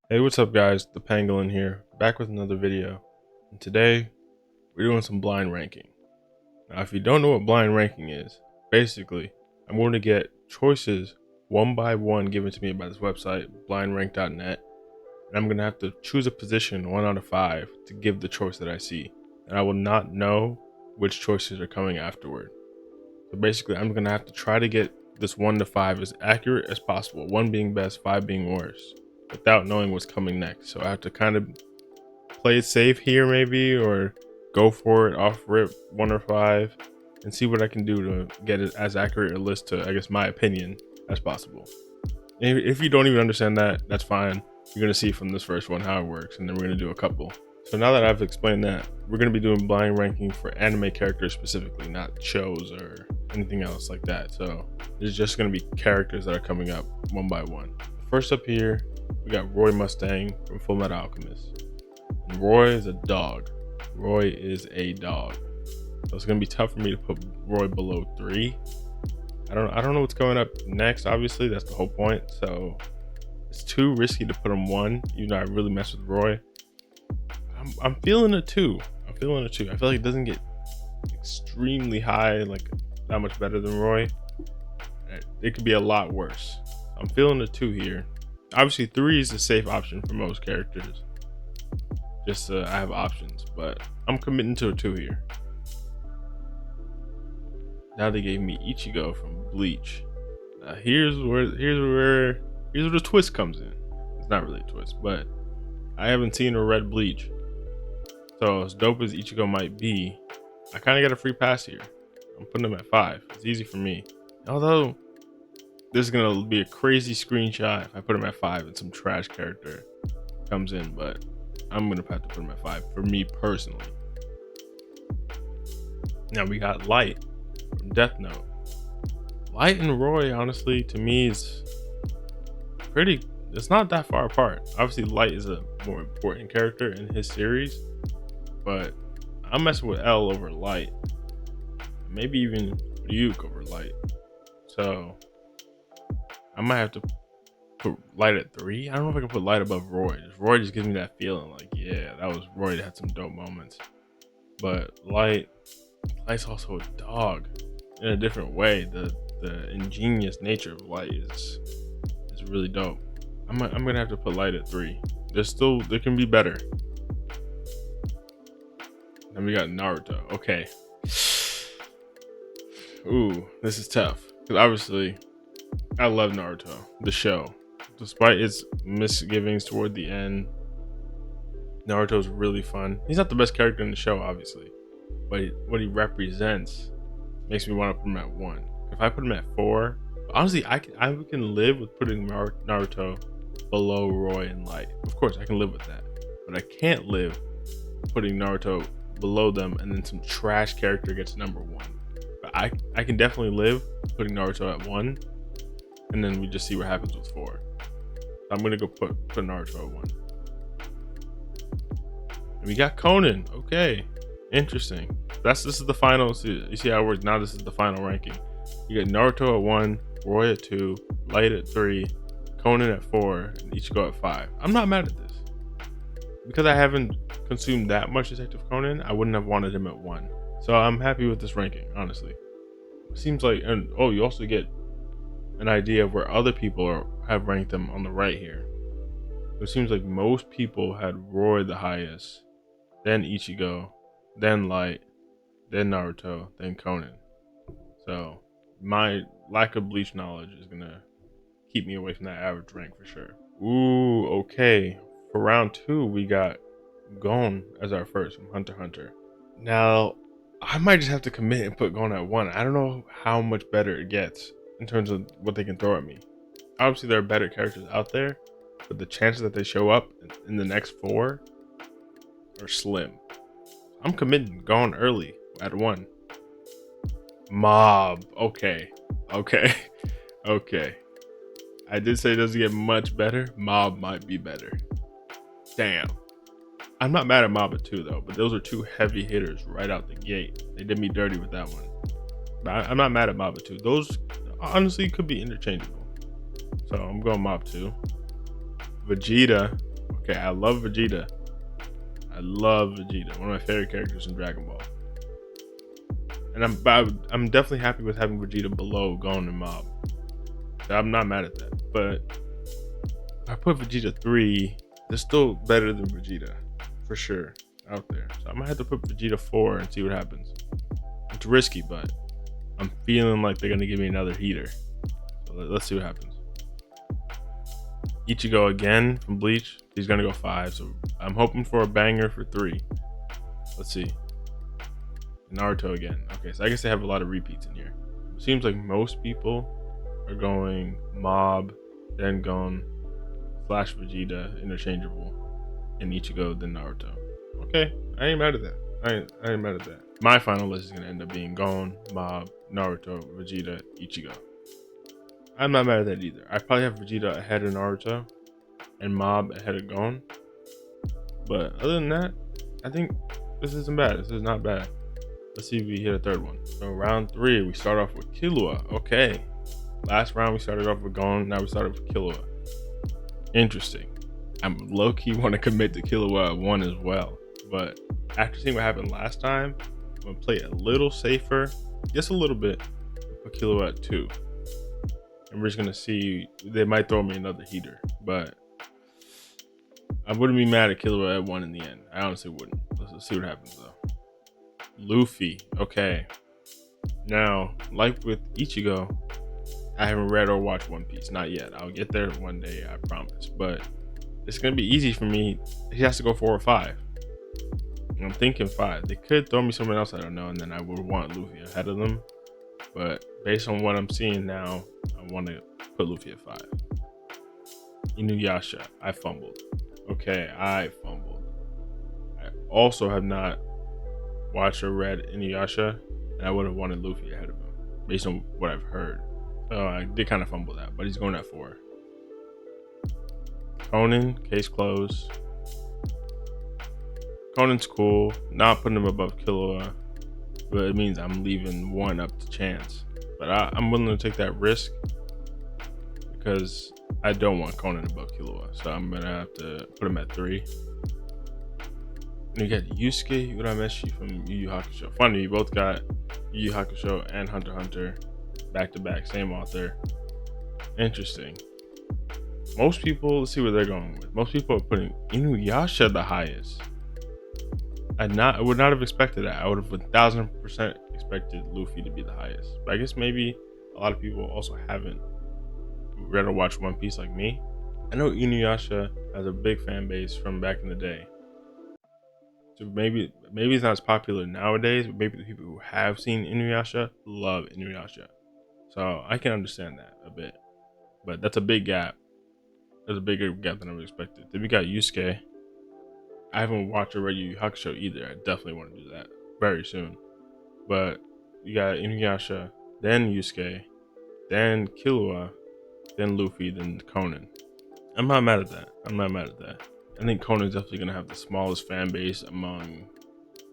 Hey, what's up guys? The Pangolin here, back with another video. And today, we're doing some blind ranking. Now, if you don't know what blind ranking is, basically, I'm going to get choices one by one given to me by this website, blindrank.net, and I'm going to have to choose a position 1 out of 5 to give the choice that I see. And I will not know which choices are coming afterward. So basically, I'm going to have to try to get this 1 to 5 as accurate as possible, 1 being best, 5 being worse, without knowing what's coming next. So I have to kind of play it safe here maybe, or go for it off rip 1 or 5 and see what I can do to get it as accurate a list to, I guess, my opinion as possible. If you don't even understand that, that's fine. You're going to see from this first one how it works, and then we're going to do a couple. So now that I've explained that, we're going to be doing blind ranking for anime characters specifically, not shows or anything else like that. So there's just going to be characters that are coming up one by one. First up here, we got Roy Mustang from Full Metal Alchemist. And Roy is a dog. Roy is a dog. So it's gonna be tough for me to put Roy below 3. I don't know what's going up next. Obviously, that's the whole point. So it's too risky to put him 1, even though I really mess with Roy. I'm feeling a 2. I'm feeling a 2. I feel like it doesn't get extremely high, like that much better than Roy. It could be a lot worse. I'm feeling a 2 here. Obviously, 3 is a safe option for most characters. Just I have options, but I'm committing to a 2 here. Now they gave me Ichigo from Bleach. Now here's where the twist comes in. It's not really a twist, but I haven't seen a red Bleach. So as dope as Ichigo might be, I kind of get a free pass here. I'm putting him at 5. It's easy for me. Although this is gonna be a crazy screenshot if I put him at 5 and some trash character comes in, but I'm gonna have to put him at 5 for me personally. Now we got Light from Death Note. Light and Roy, honestly, to me is pretty. It's not that far apart. Obviously, Light is a more important character in his series, but I'm messing with L over Light. Maybe even Ryuk over Light. So I might have to put Light at 3. I don't know if I can put Light above Roy. Roy just gives me that feeling like, yeah, that was Roy that had some dope moments. But Light's also a dog in a different way. The ingenious nature of Light is really dope. I'm gonna have to put Light at 3. There can be better. Then we got Naruto. Okay. Ooh, this is tough. Because obviously, I love Naruto, the show. Despite its misgivings toward the end, Naruto's really fun. He's not the best character in the show, obviously, but what he represents makes me want to put him at 1. If I put him at 4, honestly, I can live with putting Naruto below Roy and Light. Of course, I can live with that, but I can't live putting Naruto below them and then some trash character gets number 1. But I can definitely live putting Naruto at 1, and then we just see what happens with 4. I'm gonna go put Naruto at 1. We got Conan. Okay, interesting. This is the final. You see how it works. Now this is the final ranking. You got Naruto at 1, Roy at 2, Light at 3, Conan at 4, and Ichigo at 5. I'm not mad at this because I haven't consumed that much Detective Conan. I wouldn't have wanted him at 1, so I'm happy with this ranking. Honestly, it seems like, and you also get an idea of where other people have ranked them on the right here. It seems like most people had Roy the highest, then Ichigo, then Light, then Naruto, then Conan. So my lack of Bleach knowledge is gonna keep me away from that average rank for sure. Ooh, okay. For round 2, we got Gon as our first from Hunter x Hunter. Now, I might just have to commit and put Gon at 1. I don't know how much better it gets in terms of what they can throw at me. Obviously, there are better characters out there, but the chances that they show up in the next 4 are slim. I'm committing Gon early at 1. Mob. Okay. I did say it doesn't get much better. Mob might be better. Damn. I'm not mad at Mob at 2 though, but those are 2 heavy hitters right out the gate. They did me dirty with that one. But I'm not mad at Mob at 2. Those honestly could be interchangeable. So I'm going Mob 2. Vegeta Okay, I love Vegeta. I love Vegeta. One of my favorite characters in Dragon Ball. And I'm definitely happy with having Vegeta below Gon and Mob. So I'm not mad at that. But if I put Vegeta 3, they're still better than Vegeta. For sure. Out there. So I might have to put Vegeta 4 and see what happens. It's risky, but I'm feeling like they're gonna give me another heater. So let's see what happens. Ichigo again from Bleach. He's gonna go 5, so I'm hoping for a banger for 3. Let's see. Naruto again. Okay, so I guess they have a lot of repeats in here. It seems like most people are going Mob, then Gon, / Vegeta, interchangeable, and Ichigo, then Naruto. Okay, I ain't mad at that. I ain't mad at that. My final list is gonna end up being Gon, Mob, Naruto, Vegeta, Ichigo. I'm not mad at that either. I probably have Vegeta ahead of Naruto and Mob ahead of Gon. But other than that, I think this isn't bad. This is not bad. Let's see if we hit a third one. So round 3, we start off with Killua. Okay. Last round we started off with Gon. Now we started with Killua. Interesting. I'm low-key want to commit to Killua at 1 as well. But after seeing what happened last time, I'm going to play a little safer. Just a little bit. Put Killua at 2. And we're just going to see. They might throw me another heater. But I wouldn't be mad at Killua at 1 in the end. I honestly wouldn't. Let's see what happens though. Luffy. Okay. Now, like with Ichigo, I haven't read or watched One Piece. Not yet. I'll get there one day, I promise. But it's going to be easy for me. He has to go 4 or 5. And I'm thinking 5. They could throw me someone else I don't know, and then I would want Luffy ahead of them. But based on what I'm seeing now, I want to put Luffy at 5. Inuyasha. I fumbled. Okay, I fumbled. I also have not watched or read Inuyasha, and I would have wanted Luffy ahead of him, based on what I've heard. So I did kind of fumble that, but he's going at 4. Conan, case closed. Conan's cool. Not putting him above Killua, but it means I'm leaving 1 up to chance. But I'm willing to take that risk because I don't want Conan above Killua, so I'm gonna have to put him at 3. And you got Yusuke Urameshi from Yu Yu Hakusho. Funny, you both got Yu Yu Hakusho and Hunter x Hunter back to back, same author. Interesting. Most people, let's see where they're going with. Most people are putting Inuyasha the highest. I would not have expected that. I would have 1000% expected Luffy to be the highest. But I guess maybe a lot of people also haven't read or watched One Piece like me. I know Inuyasha has a big fan base from back in the day. So maybe it's not as popular nowadays, but maybe the people who have seen Inuyasha love Inuyasha. So I can understand that a bit. But that's a big gap. There's a bigger gap than I would expected. Then we got Yusuke. I haven't watched or read Yu Yu Hakusho either. I definitely want to do that very soon. But you got Inuyasha, then Yusuke, then Killua, then Luffy, then Conan. I'm not mad at that. I think Conan's definitely gonna have the smallest fan base among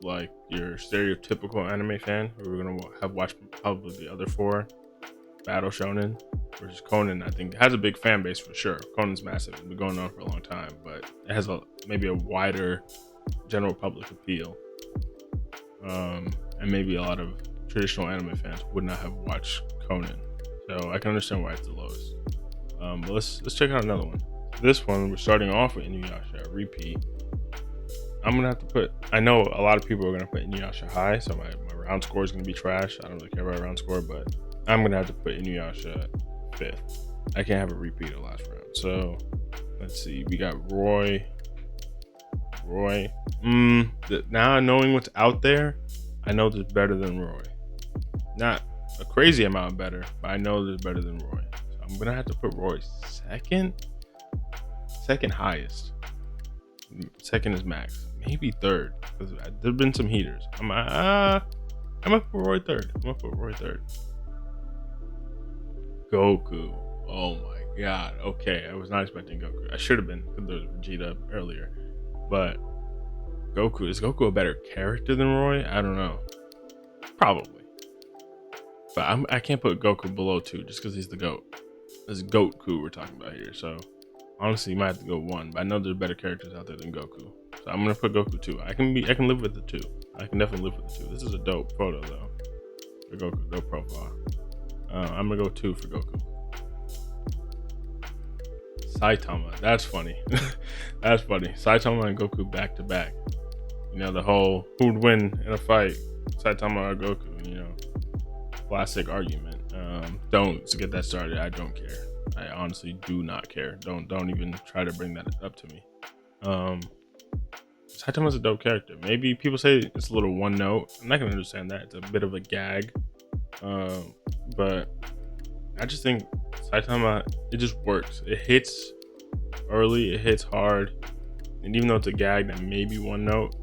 like your stereotypical anime fan, who we're gonna have watched probably the other 4 Battle Shonen, versus Conan. I think has a big fan base for sure. Conan's massive; it's been going on for a long time, but it has maybe a wider general public appeal, and maybe a lot of traditional anime fans would not have watched Conan. So I can understand why it's the lowest. But let's check out another one. This one, we're starting off with Inuyasha, a repeat. I'm gonna have to put, I know a lot of people are gonna put Inuyasha high, so my round score is gonna be trash. I don't really care about round score, but I'm gonna have to put Inuyasha 5th. I can't have a repeat of last round. So let's see, we got Roy. Now knowing what's out there, I know there's better than Roy. Not a crazy amount better, but I know there's better than Roy. So I'm gonna have to put Roy second highest. Second is max, maybe 3rd, because there've been some heaters. I'm gonna put Roy 3rd. Goku. Oh my god. Okay, I was not expecting Goku. I should have been, because there was Vegeta earlier. But Goku, is Goku a better character than Roy? I don't know. Probably. But I can't put Goku below 2 just because he's the GOAT. This is Goku we're talking about here. So Honestly, you might have to go 1, but I know there's better characters out there than Goku. So I'm gonna put Goku 2. I can live with the 2. I can definitely live with the 2. This is a dope photo though. For Goku, dope profile. I'm gonna go 2 for Goku. Saitama, that's funny. That's funny. Saitama and Goku back to back. You know, the whole who'd win in a fight, Saitama or Goku, you know. Classic argument. Don't get that started. I don't care. I honestly do not care. Don't even try to bring that up to me. Saitama's a dope character. Maybe people say it's a little one note, and I can understand that. It's a bit of a gag. But I just think Saitama, it just works. It hits early, it hits hard, and even though it's a gag that may be one note,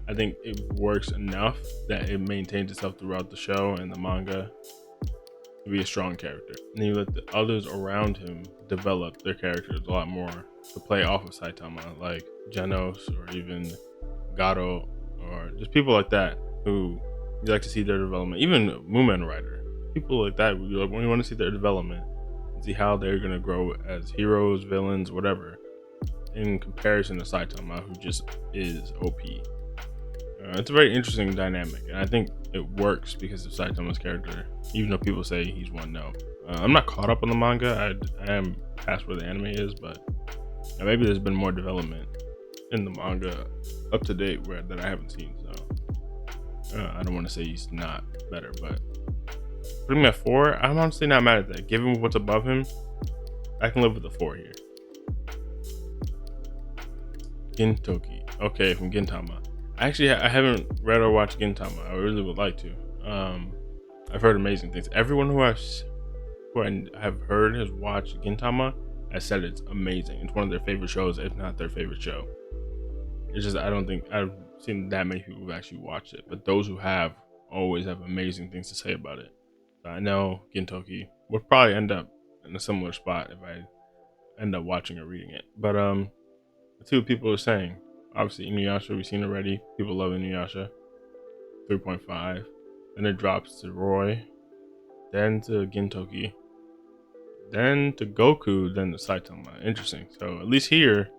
I think it works enough that it maintains itself throughout the show and the manga to be a strong character. And then you let the others around him develop their characters a lot more to play off of Saitama, like Genos or even Gato, or just people like that who you like to see their development. Even Moomin Rider, people like that, when you want to see their development and see how they're going to grow as heroes, villains, whatever, in comparison to Saitama, who just is OP. It's a very interesting dynamic, and I think it works because of Saitama's character, even though people say he's one note. I'm not caught up on the manga. I am past where the anime is, but maybe there's been more development in the manga up to date that I haven't seen. So I don't want to say he's not better, but putting him at 4, I'm honestly not mad at that. Given what's above him, I can live with a 4 here. Gintoki. Okay, from Gintama. Actually, I haven't read or watched Gintama. I really would like to. I've heard amazing things. Everyone who I have heard has watched Gintama has said it's amazing. It's one of their favorite shows, if not their favorite show. It's just I don't think I've seen that many people who've actually watched it, but those who have always have amazing things to say about it. So I know Gintoki would probably end up in a similar spot if I end up watching or reading it. But the two people are saying, obviously Inuyasha we've seen already. People love Inuyasha. 3.5. Then it drops to Roy, then to Gintoki, then to Goku, then to Saitama. Interesting. So at least here,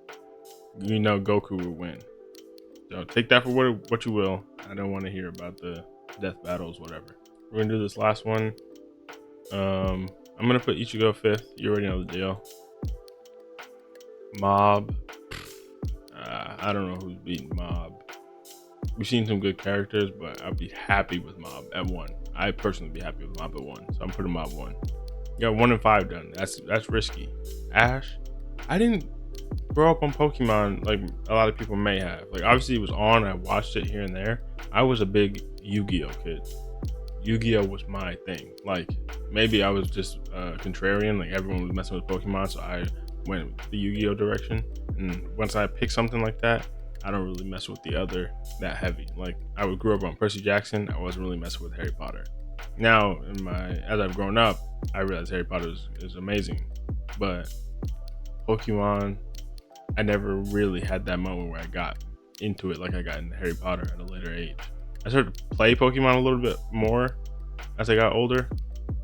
you know Goku will win. So take that for what you will. I don't want to hear about the death battles, whatever. We're gonna do this last one. I'm gonna put Ichigo 5th. You already know the deal. Mob. I don't know who's beating Mob. We've seen some good characters, but I'd be happy with Mob at 1. I personally be happy with Mob at 1, so I'm putting Mob 1. You got 1 and 5 done. That's risky. Ash. I didn't grow up on Pokemon like a lot of people may have. Like obviously it was on. I watched it here and there. I was a big Yu-Gi-Oh kid. Yu-Gi-Oh was my thing. Like maybe I was just contrarian. Like everyone was messing with Pokemon, so I went the Yu-Gi-Oh direction. And once I pick something like that, I don't really mess with the other that heavy. Like I grew up on Percy Jackson. I wasn't really messing with Harry Potter. Now as I've grown up, I realize Harry Potter is amazing, but Pokemon, I never really had that moment where I got into it like I got into Harry Potter at a later age. I started to play Pokemon a little bit more as I got older,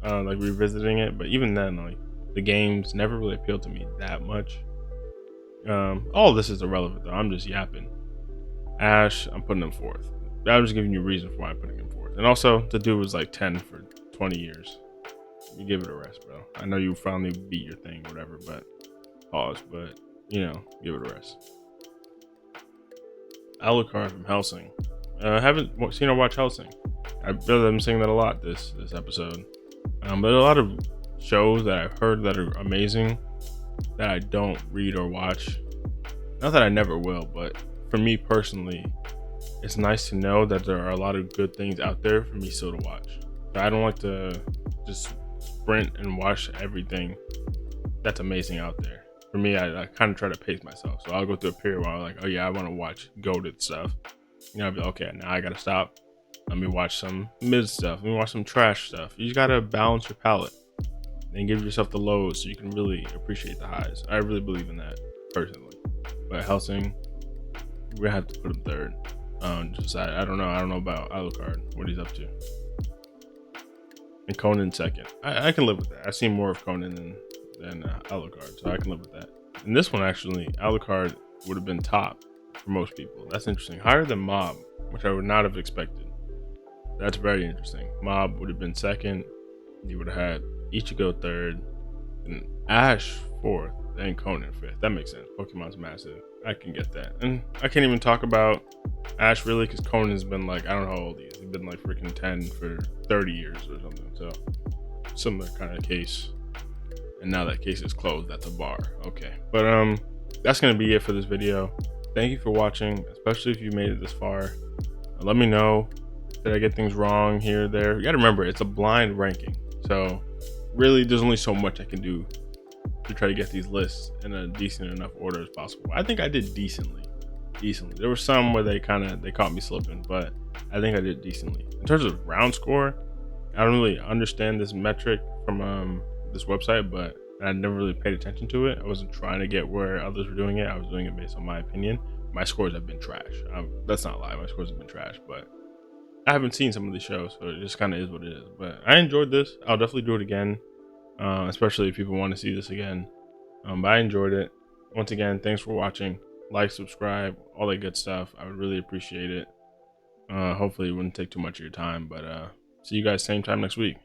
like revisiting it. But even then, like the games never really appealed to me that much. All of this is irrelevant though. I'm just yapping. Ash, I'm putting him 4th. I'm just giving you a reason for why I'm putting him 4th. And also, the dude was like 10 for 20 years. You give it a rest, bro. I know you finally beat your thing, whatever, but pause. But you know, give it a rest. Alucard from Hellsing. Haven't seen or watched Hellsing. I feel that I'm saying that a lot this episode. But there are a lot of shows that I've heard that are amazing that I don't read or watch. Not that I never will, but for me personally, it's nice to know that there are a lot of good things out there for me still to watch. So I don't like to just sprint and watch everything that's amazing out there. For me, I kind of try to pace myself. So I'll go through a period where I'm like, oh yeah, I want to watch goated stuff. You know, I'll be like, okay, now I gotta stop. Let me watch some mid stuff. Let me watch some trash stuff. You just gotta balance your palette and give yourself the lows so you can really appreciate the highs. I really believe in that personally. But Hellsing, we're gonna have to put him 3rd. I don't know about Alucard, what he's up to. And Conan 2nd. I can live with that. I've seen more of Conan than Alucard, so I can live with that. And this one actually, Alucard would have been top for most people. That's interesting. Higher than Mob, which I would not have expected. That's very interesting. Mob would have been second. You would have had Ichigo third, and Ash fourth, and Conan fifth. That makes sense. Pokemon's massive. I can get that. And I can't even talk about Ash really, because Conan's been like, I don't know how old he is. He's been like freaking 10 for 30 years or something. So similar kind of case. And now that case is closed, that's a bar. Okay. But that's gonna be it for this video. Thank you for watching, especially if you made it this far. Let me know, did I get things wrong here or there? You gotta remember, it's a blind ranking. So really there's only so much I can do to try to get these lists in a decent enough order as possible. I think I did decently. There were some where they caught me slipping, but I think I did decently. In terms of round score, I don't really understand this metric from this website, but I never really paid attention to it. I wasn't trying to get where others were doing it. I was doing it based on my opinion. My scores have been trash. That's not a lie. My scores have been trash, but I haven't seen some of these shows, so it just kind of is what it is. But I enjoyed this. I'll definitely do it again, especially if people want to see this again. But I enjoyed it. Once again, thanks for watching. Like, subscribe, all that good stuff. I would really appreciate it. Hopefully it wouldn't take too much of your time, but see you guys same time next week.